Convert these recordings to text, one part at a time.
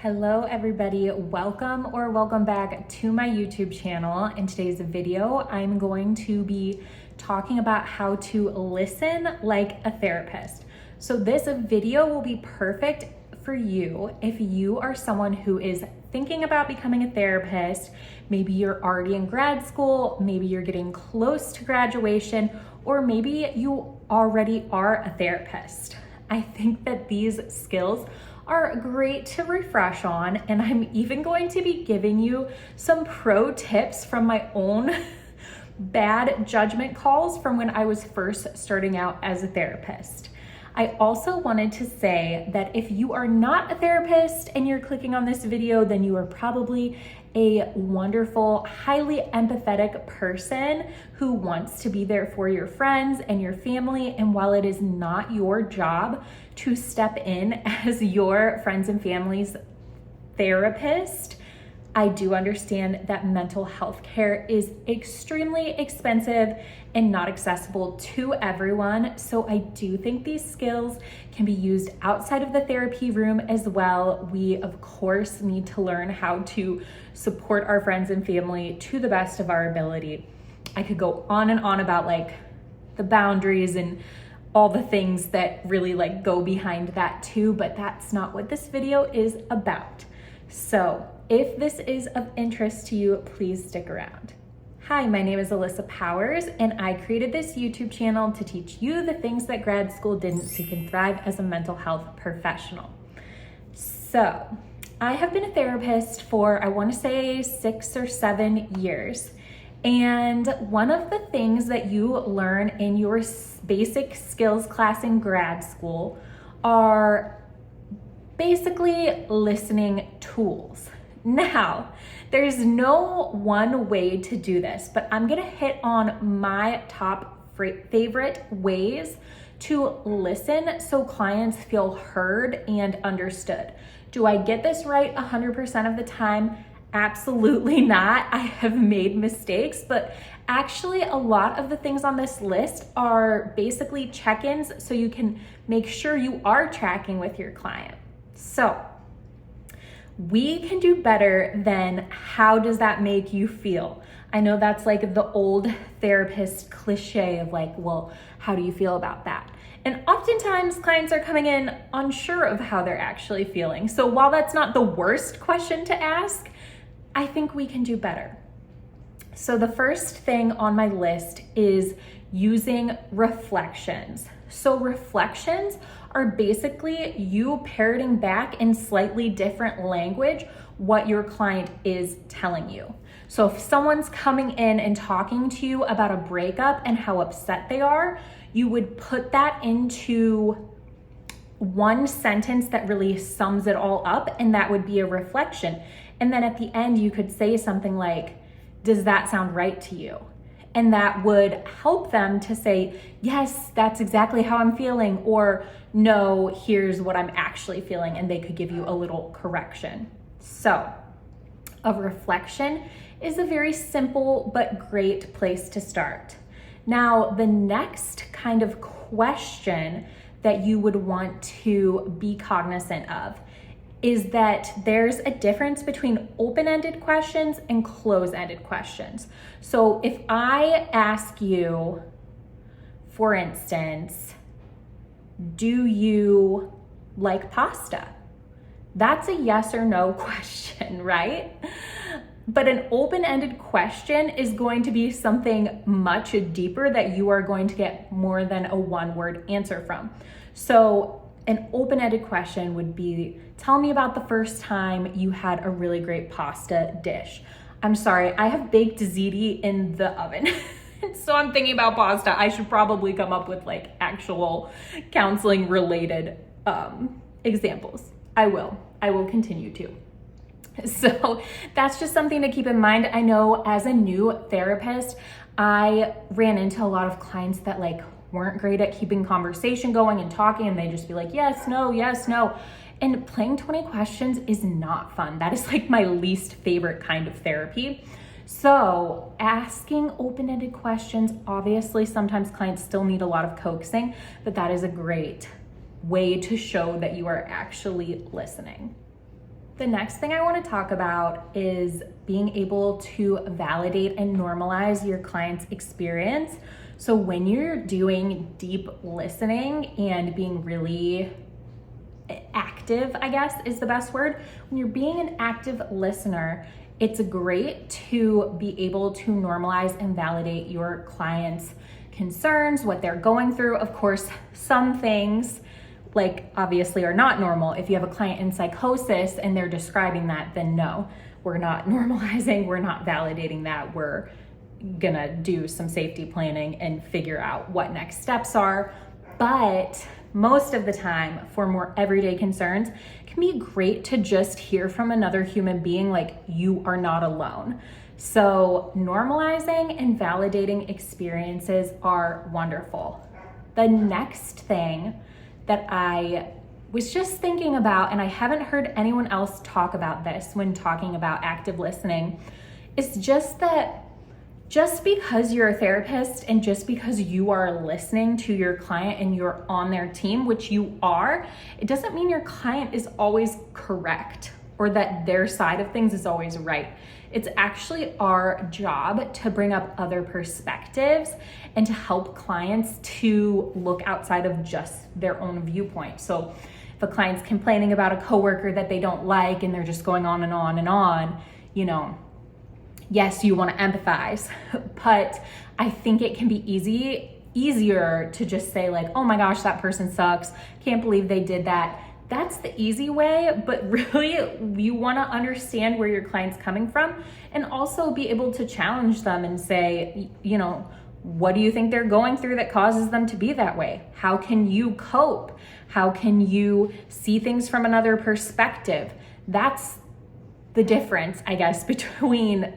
Hello everybody, welcome back to my YouTube channel. In today's video, I'm going to be talking about how to listen like a therapist. So this video will be perfect for you if you are someone who is thinking about becoming a therapist. Maybe you're already in grad school, maybe you're getting close to graduation, or maybe you already are a therapist. I think that these skills are great to refresh on, and I'm even going to be giving you some pro tips from my own bad judgment calls from when I was first starting out as a therapist. I also wanted to say that if you are not a therapist and you're clicking on this video, then you are probably a wonderful, highly empathetic person who wants to be there for your friends and your family. And while it is not your job to step in as your friends and family's therapist, I do understand that mental health care is extremely expensive and not accessible to everyone. So I do think these skills can be used outside of the therapy room as well. We, of course, need to learn how to support our friends and family to the best of our ability. I could go on and on about like the boundaries and all the things that really like go behind that too, but that's not what this video is about. So if this is of interest to you, please stick around. Hi, my name is Alyssa Powers, and I created this YouTube channel to teach you the things that grad school didn't, so you can thrive as a mental health professional. So I have been a therapist for, I want to say 6 or 7 years. And one of the things that you learn in your basic skills class in grad school are basically listening tools. Now, there's no one way to do this, but I'm gonna hit on my top favorite ways to listen so clients feel heard and understood. Do I get this right 100% of the time? Absolutely not. I have made mistakes, but actually a lot of the things on this list are basically check-ins so you can make sure you are tracking with your client. So we can do better than how does that make you feel? I know that's like the old therapist cliche of like, well, how do you feel about that? And oftentimes clients are coming in unsure of how they're actually feeling. So while that's not the worst question to ask, I think we can do better. So the first thing on my list is using reflections. So reflections are basically you parroting back in slightly different language what your client is telling you. So if someone's coming in and talking to you about a breakup and how upset they are, you would put that into one sentence that really sums it all up, and that would be a reflection. And then at the end, you could say something like, does that sound right to you? And that would help them to say, yes, that's exactly how I'm feeling, or no, here's what I'm actually feeling, and they could give you a little correction. So a reflection is a very simple but great place to start. Now, the next kind of question that you would want to be cognizant of is that there's a difference between open-ended questions and close-ended questions. So if I ask you, for instance, do you like pasta? That's a yes or no question, right? But an open-ended question is going to be something much deeper that you are going to get more than a one-word answer from. So an open-ended question would be, tell me about the first time you had a really great pasta dish. I'm sorry, I have baked ziti in the oven. So I'm thinking about pasta. I should probably come up with like actual counseling related examples. I will continue to. So that's just something to keep in mind. I know as a new therapist, I ran into a lot of clients that like weren't great at keeping conversation going and talking, and they just be like, yes, no, yes, no. And playing 20 questions is not fun. That is like my least favorite kind of therapy. So asking open-ended questions, obviously sometimes clients still need a lot of coaxing, but that is a great way to show that you are actually listening. The next thing I want to talk about is being able to validate and normalize your client's experience. So when you're doing deep listening and being really active, I guess is the best word, when you're being an active listener, it's great to be able to normalize and validate your client's concerns, what they're going through. Of course, some things like obviously are not normal. If you have a client in psychosis and they're describing that, then no, we're not normalizing, we're not validating that. We're gonna do some safety planning and figure out what next steps are. But most of the time, for more everyday concerns, it can be great to just hear from another human being, like you are not alone. So normalizing and validating experiences are wonderful. The next thing that I was just thinking about, and I haven't heard anyone else talk about this when talking about active listening, is just that just because you're a therapist and just because you are listening to your client and you're on their team, which you are, it doesn't mean your client is always correct or that their side of things is always right. It's actually our job to bring up other perspectives and to help clients to look outside of just their own viewpoint. So if a client's complaining about a coworker that they don't like and they're just going on and on and on, you know, yes, you want to empathize, but I think it can be easier to just say like, oh my gosh, that person sucks. Can't believe they did that. That's the easy way, but really you want to understand where your client's coming from and also be able to challenge them and say, you know, what do you think they're going through that causes them to be that way? How can you cope? How can you see things from another perspective? That's the difference, I guess, between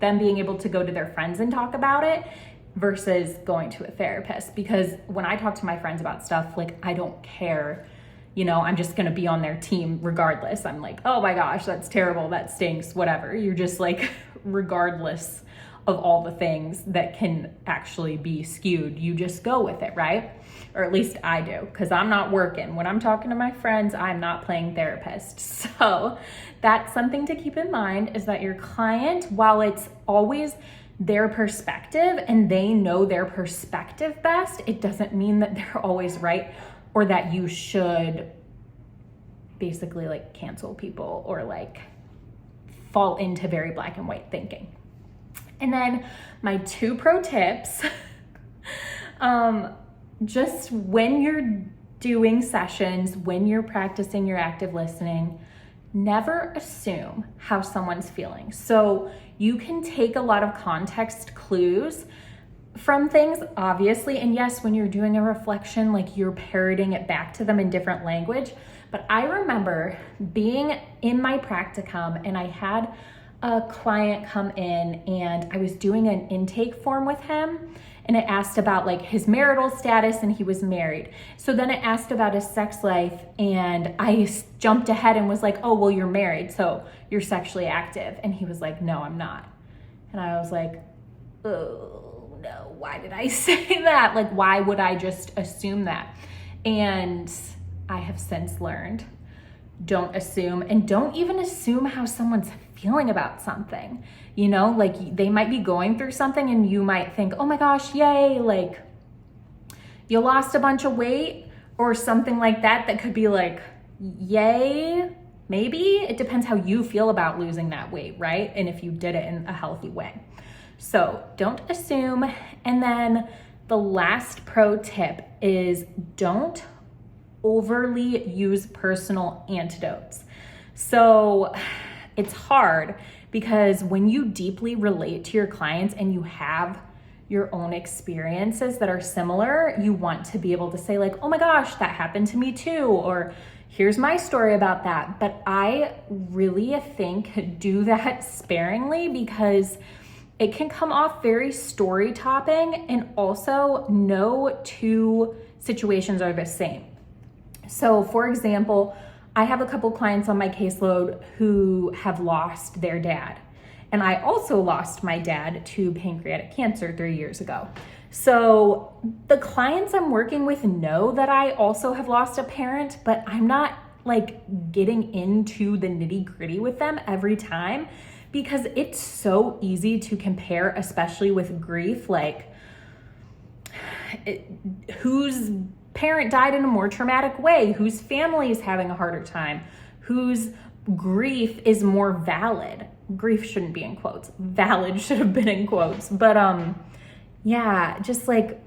them being able to go to their friends and talk about it versus going to a therapist. Because when I talk to my friends about stuff, like I don't care, you know, I'm just gonna be on their team regardless. I'm like, oh my gosh, that's terrible, that stinks, whatever. You're just like, regardless of all the things that can actually be skewed, you just go with it, right? Or at least I do, because I'm not working. When I'm talking to my friends, I'm not playing therapist. So that's something to keep in mind, is that your client, while it's always their perspective and they know their perspective best, it doesn't mean that they're always right or that you should basically like cancel people or like fall into very black and white thinking. And then my 2 pro tips, just when you're doing sessions, when you're practicing your active listening, never assume how someone's feeling. So you can take a lot of context clues from things, obviously, and yes, when you're doing a reflection, like you're parroting it back to them in different language. But I remember being in my practicum and I had a client come in and I was doing an intake form with him, and it asked about like his marital status and he was married. So then it asked about his sex life and I jumped ahead and was like, oh, well, you're married, so you're sexually active. And he was like, no, I'm not. And I was like, oh no, why did I say that? Like, why would I just assume that? And I have since learned, don't assume, and don't even assume how someone's feeling about something. You know, like they might be going through something and you might think, oh my gosh, yay, like you lost a bunch of weight or something like that. That could be like, yay, maybe. It depends how you feel about losing that weight, right? And if you did it in a healthy way. So don't assume. And then the last pro tip is don't overly use personal antidotes. So it's hard because when you deeply relate to your clients and you have your own experiences that are similar, you want to be able to say like, oh my gosh, that happened to me too, or here's my story about that. But I really think do that sparingly because it can come off very story topping, and also no 2 situations are the same. So for example, I have a couple clients on my caseload who have lost their dad. And I also lost my dad to pancreatic cancer 3 years ago. So the clients I'm working with know that I also have lost a parent, but I'm not like getting into the nitty-gritty with them every time, because it's so easy to compare, especially with grief. Like, whose parent died in a more traumatic way, whose family is having a harder time, whose grief is more valid. Grief shouldn't be in quotes. Valid should have been in quotes. But yeah, just like,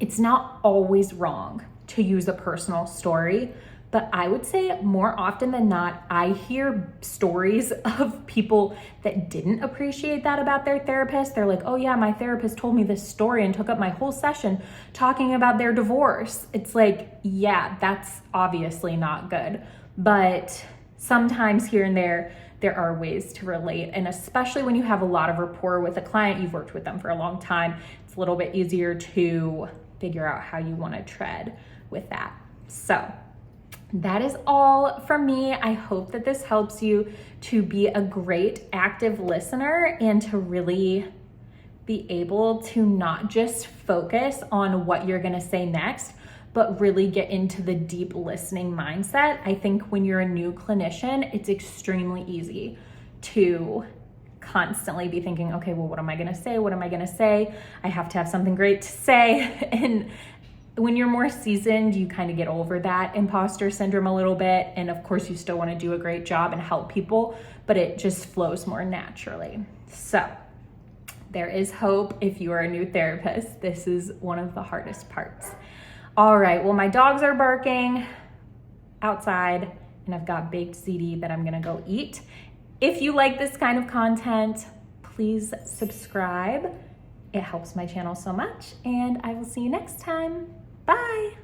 it's not always wrong to use a personal story, but I would say more often than not, I hear stories of people that didn't appreciate that about their therapist. They're like, oh yeah, my therapist told me this story and took up my whole session talking about their divorce. It's like, yeah, that's obviously not good. But sometimes here and there are ways to relate. And especially when you have a lot of rapport with a client, you've worked with them for a long time, it's a little bit easier to figure out how you want to tread with that. So that is all from me. I hope that this helps you to be a great active listener and to really be able to not just focus on what you're going to say next, but really get into the deep listening mindset. I think when you're a new clinician, it's extremely easy to constantly be thinking, okay, well, what am I going to say? What am I going to say? I have to have something great to say. And when you're more seasoned, you kind of get over that imposter syndrome a little bit. And of course, you still want to do a great job and help people, but it just flows more naturally. So there is hope if you are a new therapist. This is one of the hardest parts. All right, well, my dogs are barking outside and I've got baked ziti that I'm gonna go eat. If you like this kind of content, please subscribe. It helps my channel so much, and I will see you next time. Bye.